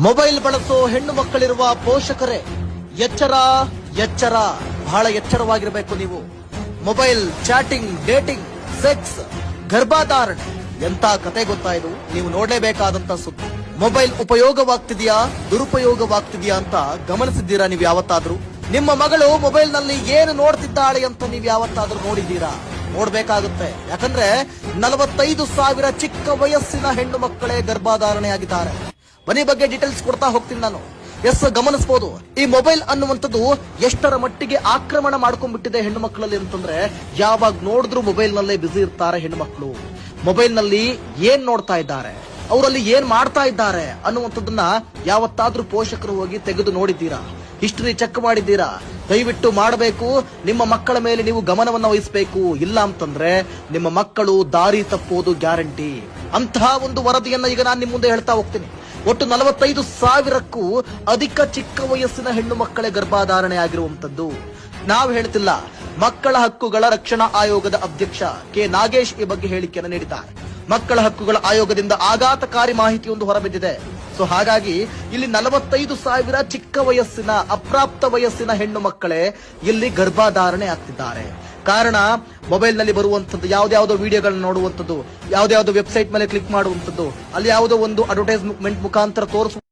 Mobile ಬಳಸೋ ಹೆಣ್ಣು ಮಕ್ಕಳಿರುವ ಪೋಷಕರೇ ಎಚ್ಚರ ಎಚ್ಚರ, ಬಹಳ ಎಚ್ಚರವಾಗಿರಬೇಕು ನೀವು. ಮೊಬೈಲ್ ಚಾಟಿಂಗ್, ಡೇಟಿಂಗ್, ಸೆಕ್ಸ್, ಗರ್ಭಧಾರಣೆ ಎಂತ ಕತೆ ಗೊತ್ತಾ ಇದು? ನೀವು ನೋಡಲೇಬೇಕಾದಂತ ಸುದ್ದಿ. ಮೊಬೈಲ್ ಉಪಯೋಗವಾಗ್ತಿದ್ಯಾ ದುರುಪಯೋಗವಾಗ್ತಿದ್ಯಾ ಅಂತ ಗಮನಿಸಿದ್ದೀರಾ ನೀವು ಯಾವತ್ತಾದ್ರೂ? ನಿಮ್ಮ ಮಗಳು ಮೊಬೈಲ್ ನಲ್ಲಿ ಏನು ನೋಡ್ತಿದ್ದಾಳೆ ಅಂತ ನೀವು ಯಾವತ್ತಾದ್ರೂ ನೋಡಿದ್ದೀರಾ? ನೋಡ್ಬೇಕಾಗುತ್ತೆ. ಯಾಕಂದ್ರೆ 45,000 ಚಿಕ್ಕ ವಯಸ್ಸಿನ ಹೆಣ್ಣು ಮಕ್ಕಳೇ ಗರ್ಭಧಾರಣೆ ಆಗಿದ್ದಾರೆ. ಬನ್ನಿ ಬಗ್ಗೆ ಡೀಟೇಲ್ಸ್ ಕೊಡ್ತಾ ಹೋಗ್ತೀನಿ ನಾನು. ಗಮನಿಸಬಹುದು ಈ ಮೊಬೈಲ್ ಅನ್ನುವಂಥದ್ದು ಎಷ್ಟರ ಮಟ್ಟಿಗೆ ಆಕ್ರಮಣ ಮಾಡ್ಕೊಂಡ್ಬಿಟ್ಟಿದೆ ಹೆಣ್ಣು ಮಕ್ಕಳಲ್ಲಿ ಅಂತಂದ್ರೆ, ಯಾವಾಗ ನೋಡಿದ್ರು ಮೊಬೈಲ್ ನಲ್ಲೇ ಬಿಸಿ ಇರ್ತಾರೆ ಹೆಣ್ಣು ಮಕ್ಕಳು. ಮೊಬೈಲ್ ನಲ್ಲಿ ಏನ್ ನೋಡ್ತಾ ಇದ್ದಾರೆ, ಅವರಲ್ಲಿ ಏನ್ ಮಾಡ್ತಾ ಇದ್ದಾರೆ ಅನ್ನುವಂಥದ್ದನ್ನ ಯಾವತ್ತಾದ್ರೂ ಪೋಷಕರು ಹೋಗಿ ತೆಗೆದು ನೋಡಿದ್ದೀರಾ? ಹಿಸ್ಟರಿ ಚೆಕ್ ಮಾಡಿದ್ದೀರಾ? ದಯವಿಟ್ಟು ಮಾಡಬೇಕು. ನಿಮ್ಮ ಮಕ್ಕಳ ಮೇಲೆ ನೀವು ಗಮನವನ್ನು ವಹಿಸಬೇಕು. ಇಲ್ಲ ಅಂತಂದ್ರೆ ನಿಮ್ಮ ಮಕ್ಕಳು ದಾರಿ ತಪ್ಪುವುದು ಗ್ಯಾರಂಟಿ. ಅಂತಹ ಒಂದು ವರದಿಯನ್ನ ಈಗ ನಾನು ನಿಮ್ಮ ಮುಂದೆ ಹೇಳ್ತಾ ಹೋಗ್ತೀನಿ. ಒಟ್ಟು 45,000ಕ್ಕೂ ಅಧಿಕ ಚಿಕ್ಕ ವಯಸ್ಸಿನ ಹೆಣ್ಣು ಮಕ್ಕಳೇ ಗರ್ಭಧಾರಣೆ ಆಗಿರುವಂತದ್ದು. ನಾವು ಹೇಳ್ತಿಲ್ಲ, ಮಕ್ಕಳ ಹಕ್ಕುಗಳ ರಕ್ಷಣಾ ಆಯೋಗದ ಅಧ್ಯಕ್ಷ ಕೆ ನಾಗೇಶ್ ಈ ಬಗ್ಗೆ ಹೇಳಿಕೆಯನ್ನು ನೀಡಿದ್ದಾರೆ. ಮಕ್ಕಳ ಹಕ್ಕುಗಳ ಆಯೋಗದಿಂದ ಆಘಾತಕಾರಿ ಮಾಹಿತಿಯೊಂದು ಹೊರಬಿದ್ದಿದೆ. ಸೊ ಹಾಗಾಗಿ ಇಲ್ಲಿ 45,000 ಚಿಕ್ಕ ವಯಸ್ಸಿನ ಅಪ್ರಾಪ್ತ ವಯಸ್ಸಿನ ಹೆಣ್ಣು ಮಕ್ಕಳೇ ಇಲ್ಲಿ ಗರ್ಭಧಾರಣೆ ಆಗ್ತಿದ್ದಾರೆ. ಕಾರಣ ಮೊಬೈಲ್ ನಲ್ಲಿ ಬರುವಂತದ್ದು ಯಾವ್ದಾವುದೋ ವಿಡಿಯೋಗಳನ್ನ ನೋಡುವಂತದ್ದು, ಯಾವ್ದಾವುದೋ ವೆಬ್ಸೈಟ್ ಮೇಲೆ ಕ್ಲಿಕ್ ಮಾಡುವಂತದ್ದು, ಅಲ್ಲಿ ಯಾವುದೋ ಒಂದು ಅಡ್ವರ್ಟೈಸ್ಮೆಂಟ್ ಮುಖಾಂತರ ತೋರಿಸುವ